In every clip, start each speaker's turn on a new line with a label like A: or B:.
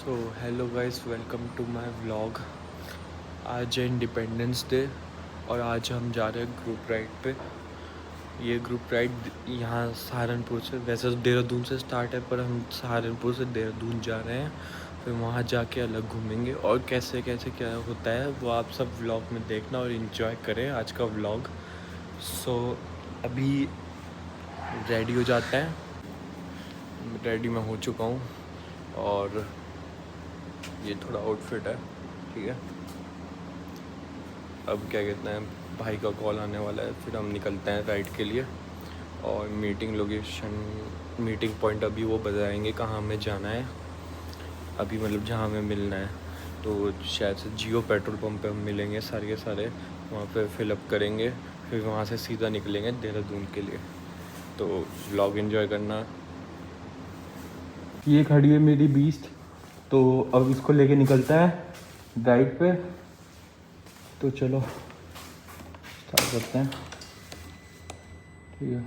A: So hello guys, welcome to my vlog. आज है independence day और आज हम जा रहे हैं ग्रुप राइड पे। ये ग्रुप राइड यहाँ सहारनपुर से, वैसे तो देहरादून से स्टार्ट है, पर हम सहारनपुर से देहरादून जा रहे हैं। फिर वहाँ जाके अलग घूमेंगे और कैसे कैसे क्या होता है वो आप सब व्लॉग में देखना और इन्जॉय करें आज का व्लॉग। सो अभी रेडी हो जाते हैं। रेडी मैं हो चुका हूँ और ये थोड़ा आउटफिट है, ठीक है। अब क्या कहते हैं, भाई का कॉल आने वाला है, फिर हम निकलते हैं राइड के लिए। और मीटिंग लोकेशन, मीटिंग पॉइंट अभी वो बताएंगे कहाँ हमें जाना है। अभी मतलब जहाँ हमें मिलना है तो शायद से जियो पेट्रोल पंप पे हम मिलेंगे सारे के सारे, वहाँ पे फिलअप करेंगे। फिर वहाँ से सीधा निकलेंगे देहरादून के लिए। तो व्लॉग एंजॉय करना। ये खड़ी है मेरी बीस्ट, तो अब इसको लेके निकलता है राइड पे। तो चलो स्टार्ट करते हैं, ठीक है।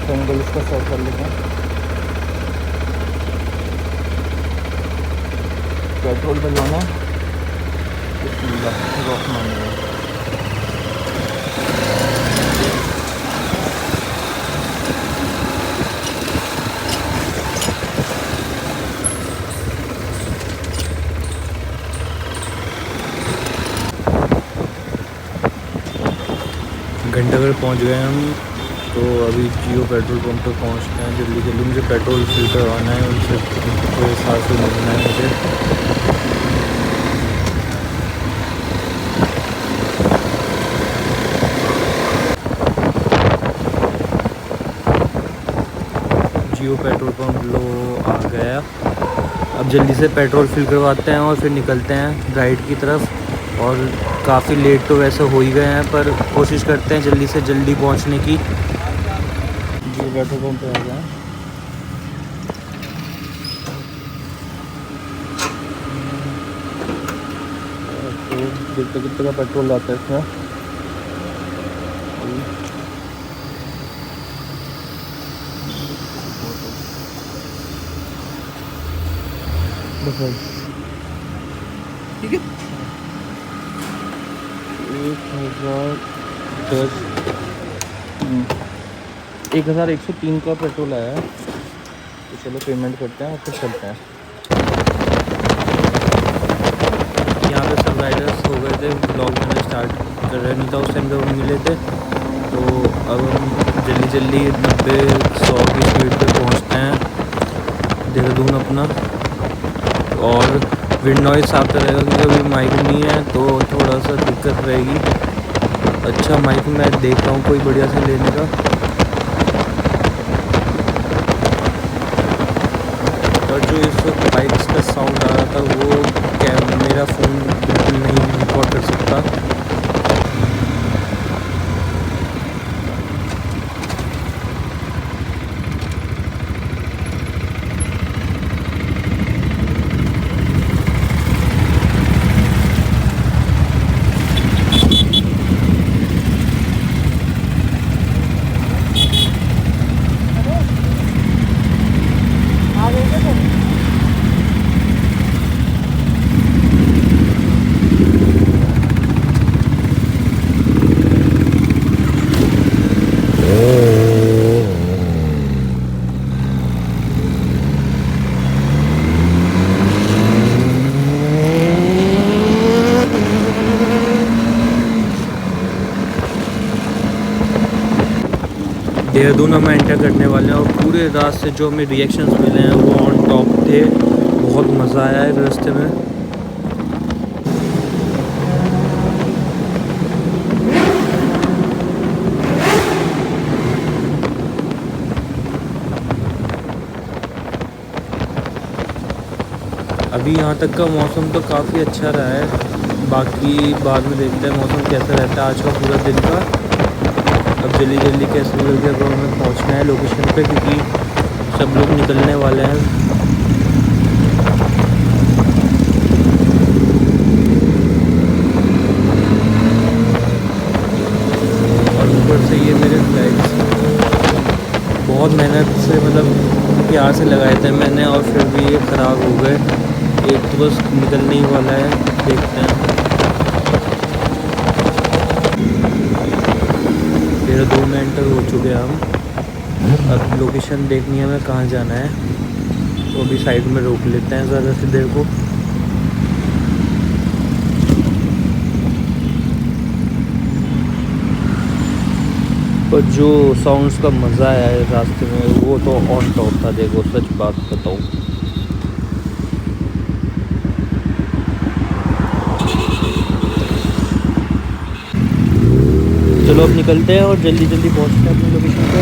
A: तो एंगल इसका सेट कर लेते हैं। पेट्रोल डलवाना है, रॉक मारने है। घंटाघर पहुंच गए हम। तो अभी जियो पेट्रोल पंप पे पहुंचते हैं। जल्दी जल्दी मुझे पेट्रोल फिल करवाना है, उनसे थोड़े साथ से मिलना है मुझे। जियो पेट्रोल पंप लो आ गया। अब जल्दी से पेट्रोल फिल करवाते हैं और फिर निकलते हैं राइड की तरफ। और काफ़ी लेट तो वैसे हो ही गए हैं, पर कोशिश करते हैं जल्दी से जल्दी पहुंचने की। जियो पेट्रोल पंप पे आ गए हैं। तो देखते कितने का पेट्रोल आता है इसमें। ठीक है, 1010 1103 का पेट्रोल आया है। तो चलो पेमेंट करते हैं और फिर चलते हैं। यहाँ पे सब राइडर्स हो गए थे, ब्लॉग मैंने स्टार्ट कर रहा नहीं था उस टाइम जब हम मिले थे। तो अब हम जल्दी जल्दी 90-100 की स्पीड पे पहुँचते हैं देहरादून अपना। और विंड नॉइस आता रहेगा क्योंकि अभी माइक नहीं है तो थोड़ा सा दिक्कत रहेगी। अच्छा माइक मैं देख रहा हूँ कोई बढ़िया से लेने का। और जो इस वक्त बाइक्स का साउंड आ रहा था वो मेरा फ़ोन बिल्कुल नहीं रिकॉर्ड कर सकता। देहरादून हम एंटर करने वाले हैं और पूरे रास्ते से जो हमें रिएक्शंस मिले हैं वो ऑन टॉप थे। बहुत मज़ा आया है रास्ते में। अभी यहाँ तक का मौसम तो काफ़ी अच्छा रहा है, बाकी बाद में देखते हैं मौसम कैसा रहता है आज का पूरा दिन का। अब जल्दी जल्दी कैसे करके अब हमें पहुँचना है लोकेशन पे, क्योंकि सब लोग निकलने वाले हैं। और ऊपर से ये मेरे फ्लैग्स बहुत मेहनत से मतलब प्यार से लगाए थे मैंने, और फिर भी ये ख़राब हो गए। एक तो बस निकलने ही वाला है, देखते हैं। 2 में एंटर हो चुके हैं हम। अब लोकेशन देखनी है हमें कहाँ जाना है, तो अभी साइड में रोक लेते हैं ज़्यादा सी देर को। पर जो साउंड्स का मज़ा है रास्ते में वो तो ऑन टॉप था, देखो सच बात बताऊँ। चलो अब निकलते हैं और जल्दी जल्दी पहुँचते हैं अपनी लोकेशन पे।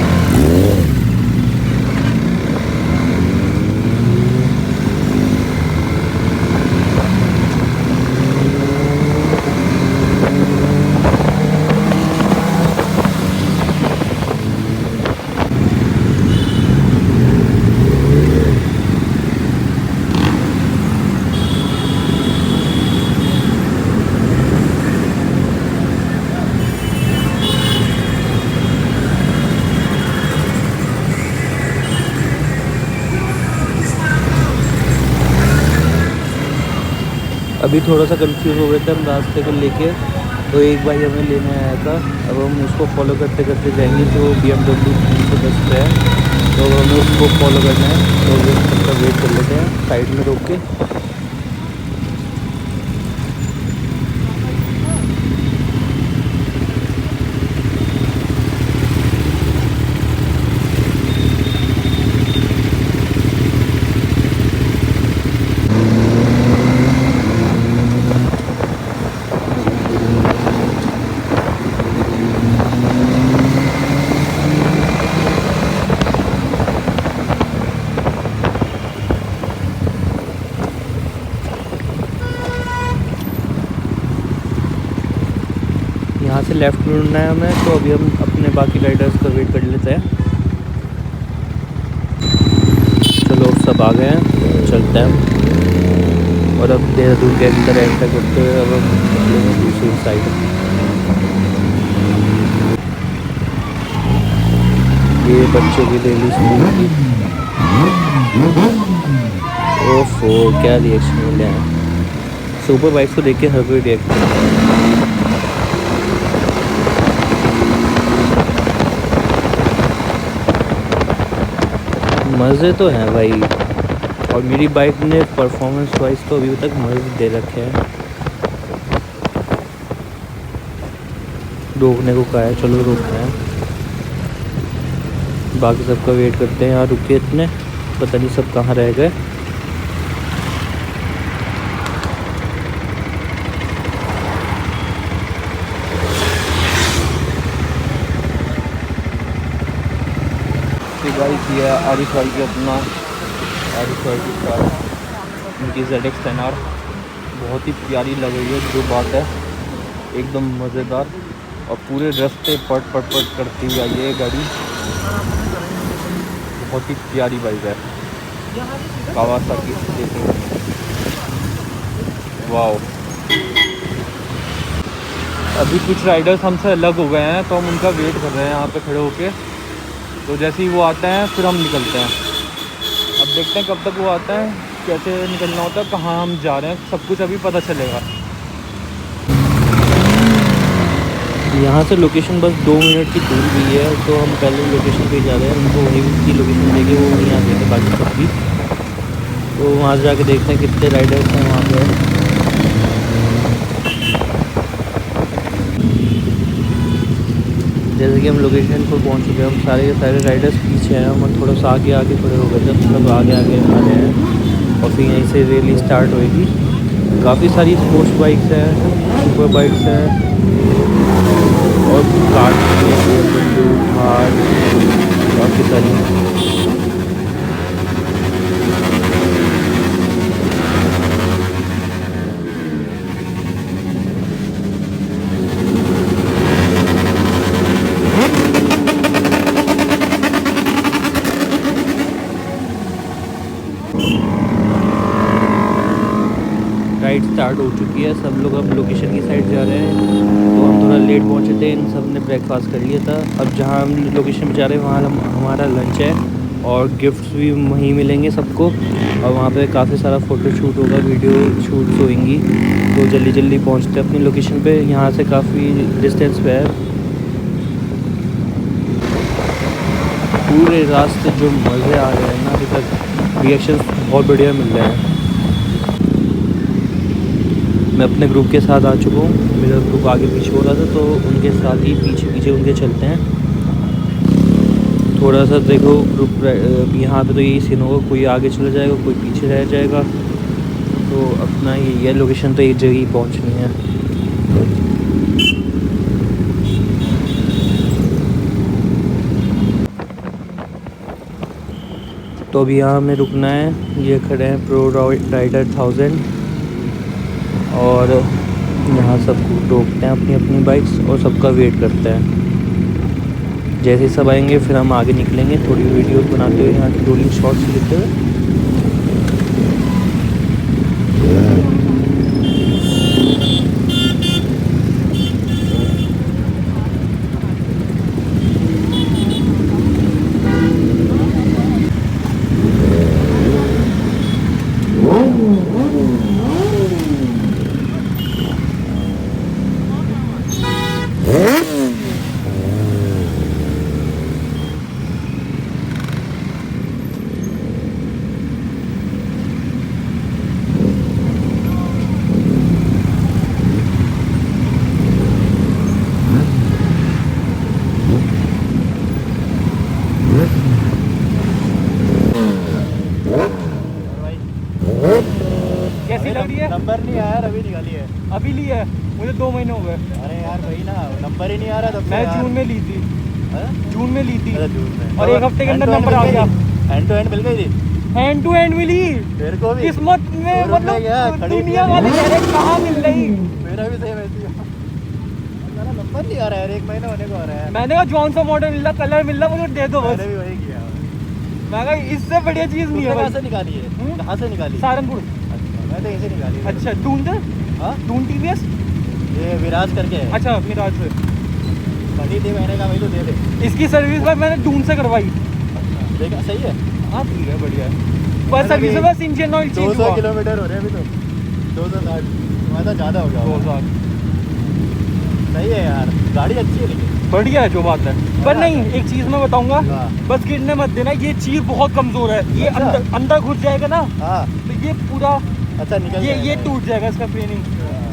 A: अभी थोड़ा सा कंफ्यूज हो गए थे हम रास्ते को लेके, तो एक भाई हमें लेने आया था। अब हम उसको फॉलो करते करते जाएंगे, जो BMW 310 पे है, तो हमें उसको फॉलो करना है। तो वो सबका वेट कर लेते हैं साइड में रोक के। यहाँ से लेफ़्ट मुड़ना है हमें, तो अभी हम अपने बाकी राइडर्स का वेट कर लेते हैं। चलो सब आ गए हैं, चलते हैं। और अब देहरादून के अंदर एंटर करते हुए अब हम निकलेंगे दूसरी साइड। ये बच्चों की डेली स्कूल की। ओफो क्या रिएक्शन मिले हैं। सुपर बाइक्स को देख के हर कोई रिएक्ट कर रहा है। मज़े तो हैं भाई, और मेरी बाइक ने परफॉर्मेंस वाइज तो अभी तक मज़े दे रखे हैं। रोकने को कहा है, चलो रोकते हैं। बाकी सबका वेट करते हैं। यहाँ रुके इतने, पता नहीं सब कहाँ रह गए। गाइस ये आरिफ भाई की अपना आरिफ भाई की कार, उनकी ZX10R बहुत ही प्यारी लग रही है। जो बात है एकदम मज़ेदार, और पूरे रास्ते पट पट पट करती हुई आई है ये गाड़ी। बहुत ही प्यारी बाइक है, कावासाकी देखिए। वाओ। अभी कुछ राइडर्स हमसे अलग हो गए हैं, तो हम उनका वेट कर रहे हैं यहाँ पे खड़े होके। तो जैसे ही वो आते हैं फिर हम निकलते हैं। अब देखते हैं कब तक वो आता है, कैसे निकलना होता है, कहाँ हम जा रहे हैं, सब कुछ अभी पता चलेगा। यहाँ से लोकेशन बस 2 मिनट की दूर भी है, तो हम पहले लोकेशन पे जा रहे हैं। उनको वहीं की लोकेशन देके वो वहीं आते थे बाकी सबकी, तो वहाँ से जाके देखते हैं कितने राइडर्स हैं वहाँ पे। जैसे कि हम लोकेशन पर पहुँच चुके हैं, हम सारे के सारे राइडर्स पीछे हैं। हम थोड़ा सा आगे आगे खड़े हो गए थे, मतलब आगे आगे आ रहे हैं। और फिर यहीं से रैली स्टार्ट होएगी। काफ़ी सारी स्पोर्ट्स बाइक्स हैं, सुपर बाइक्स हैं, और कार काफ़ी सारी।
B: स्टार्ट हो चुकी है। सब लोग अब लोकेशन की साइड जा रहे हैं। तो हम थोड़ा लेट पहुँचे थे, इन सब ने ब्रेकफास्ट कर लिया था। अब जहाँ हम लोकेशन पे जा रहे हैं वहाँ हमारा लंच है और गिफ्ट्स भी वहीं मिलेंगे सबको। और वहाँ पे काफ़ी सारा फ़ोटो शूट होगा, वीडियो शूट्स होंगी। तो जल्दी जल्दी पहुँचते हैं अपनी लोकेशन पे। यहाँ से काफ़ी डिस्टेंस पे है। पूरे रास्ते जो मज़े आ रहे हैं ना, अभी तक रिएक्शंस बहुत बढ़िया मिल रहे हैं। मैं अपने ग्रुप के साथ आ चुका हूँ। मेरा ग्रुप आगे पीछे हो रहा था तो उनके साथ ही पीछे पीछे उनके चलते हैं। थोड़ा सा देखो ग्रुप यहाँ पे तो यही सीन होगा, कोई आगे चला जाएगा, कोई पीछे रह जाएगा। तो अपना ये लोकेशन तो एक जगह ही पहुँचनी है। तो अभी यहाँ हमें रुकना है। ये खड़े हैं प्रो राइडर 1000 और यहाँ सब रोकते हैं अपनी अपनी बाइक्स और सबका वेट करते हैं। जैसे सब आएंगे फिर हम आगे निकलेंगे, थोड़ी वीडियोस बनाते हुए, यहाँ की रोलिंग शॉट्स लेते हुए। कैसी लग रही है?
C: नंबर नहीं आया यार, अभी निकाली है।
B: अभी ली है? मुझे 2 महीने हो गए।
C: अरे यार वही ना, नंबर ही नहीं आ रहा तब से
B: मैं
C: यार।
B: जून में ली थी। जून में ली थी
C: अरे जून में
B: और एक हफ्ते के अंदर नंबर आ गया।
C: हैंड टू हैंड मिल गई थी
B: हैंड टू हैंड मिली
C: तेरे को भी?
B: किस्मत में,
C: शोरूम में गया,
B: मतलब
C: खड़ी
B: दुनिया
C: थी।
B: वाले कह रहे कहाँ मिल रही।
C: मेरा भी सेम ऐसी है। मेरा नंबर नहीं आ रहा है यार, 1 महीना होने को आ रहा है।
B: मैंने कहा जॉन सा मॉडल मिल रहा, कलर मिल रहा, मुझे दे दो बस।
C: मैंने भी वही किया।
B: मैं कहा इससे बढ़िया चीज़ नहीं है
C: कहाँ
B: भाई।
C: से निकाली है? कहाँ से निकाली?
B: सहारनपुर।
C: अच्छा, मैं तो यहीं से निकाली है।
B: अच्छा दून से?
C: हाँ
B: दून टीवीएस।
C: ये विराज करके है।
B: अच्छा मिराज से।
C: खड़ी थी, मैंने कहा भाई तो दे दे।
B: इसकी सर्विस भाई मैंने दून से करवाई।
C: देखा सही है।
B: हाँ ठीक है, बढ़िया है। बस सर्विस में बस इंजन ऑयल चेंज
C: 200
B: हुआ।
C: किलोमीटर हो रहे हैं अभी तो। 260 मतलब ज़्यादा हो गया होगा।
B: 2000
C: सही है यार, गाड़ी अच्छी है लेकिन।
B: बढ़िया है जो बात है। पर नहीं, एक चीज़ मैं बताऊंगा,
C: हाँ।
B: बस गिरने मत देना। ये चीर बहुत कमजोर है। ये
C: अच्छा।
B: अंदर घुस जाएगा ना
C: हाँ
B: तो ये पूरा
C: अच्छा निकल
B: ये
C: जाएगा।
B: टूट जाएगा इसका फ्रेमिंग।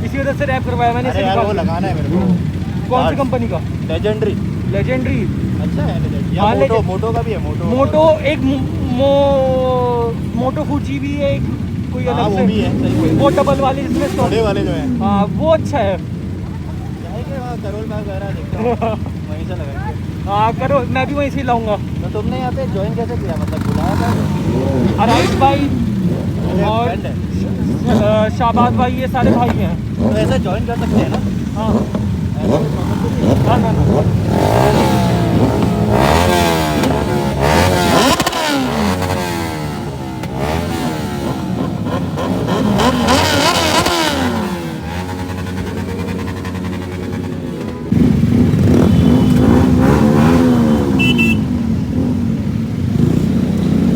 B: इसी वजह से रैप करवाया मैंने
C: अरे
B: इसे
C: यार वो
B: निकाल के।
C: लगाना है मेरे को।
B: कौन सी कंपनी का?
C: लेजेंडरी।
B: लेजेंडरी।
C: अच्छा है लेजेंडरी।
B: हाँ,
C: मोटो
B: लेजेंड-
C: मोटो का भी है। मोटो
B: मोटो एक मोटो फूजी भी है एक, कोई
C: हाँ,
B: अलग
C: वो
B: से
C: भी है, सही है।
B: वो डबल वाली जिसमें
C: बड़े वाले जो हैं।
B: हाँ वो अच्छा है।
C: जाएंगे वहाँ करोल बाग वगैरह देखते हैं, वहीं से लगाएंगे।
B: हाँ करो, मैं भी वहीं से ही लाऊंगा।
C: तो तुमने यहाँ पे ज्वाइन कैसे किया, मतलब बुलाया था?
B: अराइज भाई और
C: फ्रेंड है
B: शाहबाज भाई, ये सारे भाई हैं।
C: तो ऐसे ज्वाइन कर सकते हैं ना?
B: हाँ
C: ऐसा कोई प्रॉब्लम तो नहीं है?
B: ना।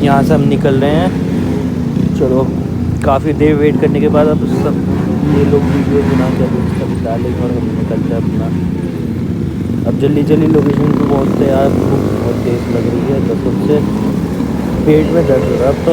B: यहाँ से हम निकल रहे हैं। चलो काफ़ी देर वेट करने के बाद अब सब ये लोग वीडियो बना के अभी सब डालेंगे और हम निकलते हैं अपना। अब जल्दी जल्दी लोकेशन पे पहुँचते हैं यार। भूख बहुत तेज़ लग रही है कसम से, पेट में दर्द हो रहा है अब तो।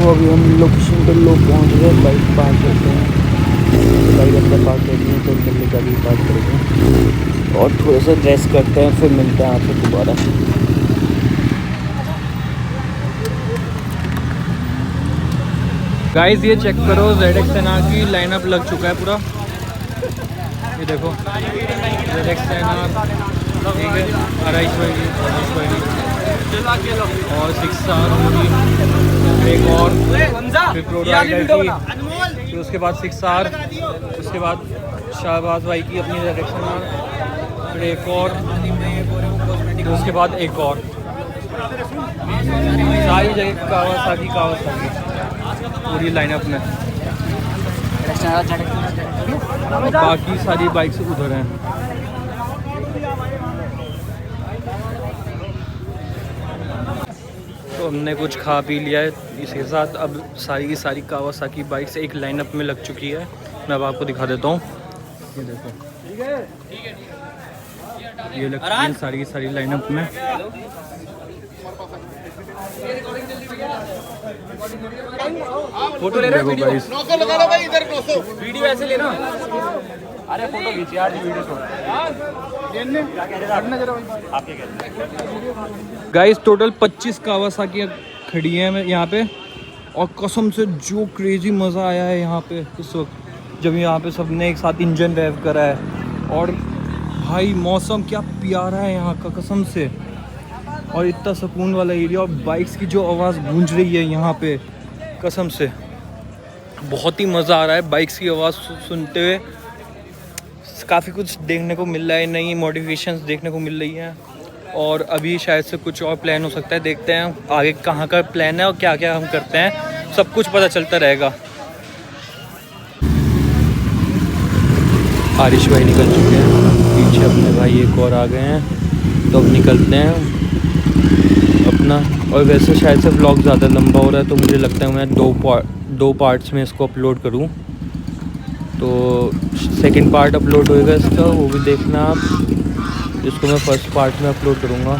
B: तो अभी हम लोकेशन पर लोग पहुँच गए, बाइक पार्क करते हैं, बाइक अंदर पार्क करनी है तो अंदर ले जाके पार्क करेंगे और थोड़ा सा रेस्ट करते हैं, फिर मिलते हैं आपसे दोबारा।
A: गाइस ये चेक करो, ZX10R की लाइनअप लग चुका है पूरा। ये देखो ZX10R, ठीक है, 2.5 और 6R होगी, एक और फिर प्रो राइडर की, फिर उसके बाद 6R, उसके बाद शाहबाज भाई की अपनी ZX10R, फिर एक और, फिर उसके बाद एक और, सारी जगह कावासाकी पूरी लाइनअप में। बाकी सारी बाइक्स उधर हैं। तो हमने कुछ खा पी लिया है, इसके साथ अब सारी की सारी कावासाकी बाइक्स एक लाइनअप में लग चुकी है। मैं अब आपको दिखा देता हूँ, ये देखो, ये लग चुकी है सारी की सारी लाइनअप में। फोटो ले रहे हो गाइस,
C: 900 लगा लो भाई, इधर 900
A: वीडियो ऐसे लेना।
C: अरे फोटो खींच यार, वीडियो छोड़ आपके
A: गाइस टोटल 25 कावासाकी खड़ी हैं यहाँ पे, और कसम से जो क्रेजी मज़ा आया है यहाँ पे इस वक्त, जब यहाँ पे सबने एक साथ इंजन रेव करा है। और भाई मौसम क्या प्यारा है यहाँ का, कसम से, और इतना सुकून वाला एरिया, और बाइक्स की जो आवाज़ गूंज रही है यहाँ पे, कसम से बहुत ही मज़ा आ रहा है बाइक्स की आवाज़ सुनते हुए। काफ़ी कुछ देखने को मिल रहा है, नई मॉडिफिकेशंस देखने को मिल रही हैं, और अभी शायद से कुछ और प्लान हो सकता है। देखते हैं आगे कहाँ का प्लान है और क्या क्या हम करते हैं, सब कुछ पता चलता रहेगा।
B: आरिश भाई निकल चुके हैं, पीछे अपने भाई एक और आ गए हैं, तो अब निकलते हैं अपना। और वैसे शायद से व्लॉग ज़्यादा लंबा हो रहा है, तो मुझे लगता है मैं दो पार्ट्स में इसको अपलोड करूं। तो सेकंड पार्ट अपलोड होएगा इसका, वो भी देखना आप, इसको मैं फर्स्ट पार्ट में अपलोड करूंगा।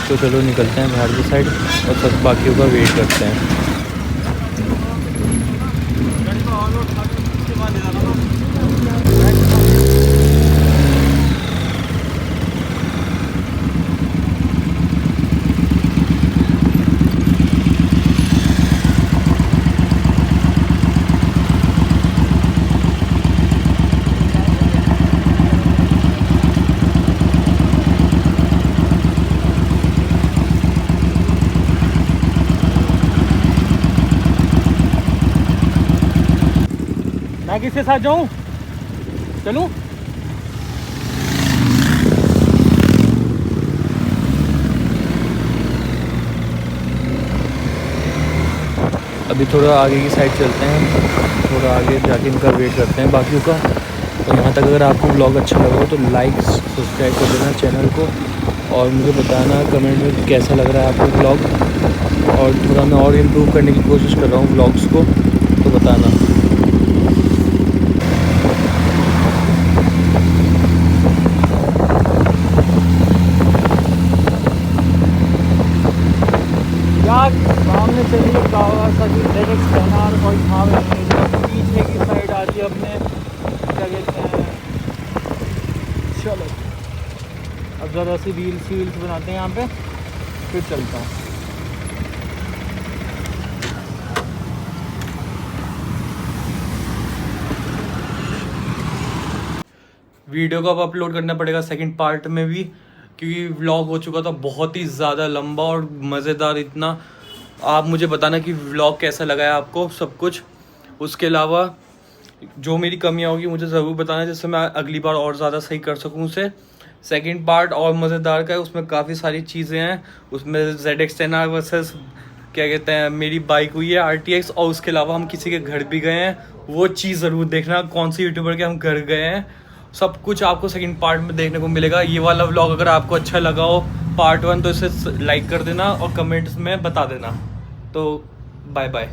B: तो चलो निकलते हैं बाहर की साइड और सब बाकियों का वेट करते हैं।
A: मैं किसके साथ जाऊं, चलूं?
B: अभी थोड़ा आगे की साइड चलते हैं, थोड़ा आगे जाके इनका वेट करते हैं बाकियों का। और यहाँ तक अगर आपको व्लॉग अच्छा लगा हो तो लाइक सब्सक्राइब कर देना चैनल को, और मुझे बताना कमेंट में कैसा लग रहा है आपको व्लॉग, और थोड़ा मैं और इम्प्रूव करने की कोशिश कर रहा हूँ व्लॉग्स को, तो बताना।
A: सामने चलिए कावासाकी ZX10R, और यहाँ पीछे की साइड आती है अपने क्या कहते हैं, चलो अब ज़रा सी रील्स बनाते हैं यहाँ पे, फिर चलता हूँ। वीडियो को अब अपलोड करना पड़ेगा सेकंड पार्ट में भी, क्योंकि व्लॉग हो चुका था बहुत ही ज़्यादा लंबा और मज़ेदार इतना। आप मुझे बताना कि व्लॉग कैसा लगा है आपको, सब कुछ। उसके अलावा जो मेरी कमियां होगी मुझे ज़रूर बताना, जिससे मैं अगली बार और ज़्यादा सही कर सकूं उसे। सेकंड पार्ट और मज़ेदार का है, उसमें काफ़ी सारी चीज़ें हैं। उसमें ZX10R वर्सेस क्या कहते हैं मेरी बाइक हुई है RTX, और उसके अलावा हम किसी के घर भी गए हैं, वो चीज़ ज़रूर देखना, कौन सी यूट्यूबर के हम घर गए हैं। सब कुछ आपको सेकंड पार्ट में देखने को मिलेगा। ये वाला व्लॉग अगर आपको अच्छा लगा हो पार्ट 1, तो इसे लाइक कर देना और कमेंट्स में बता देना। तो बाय बाय।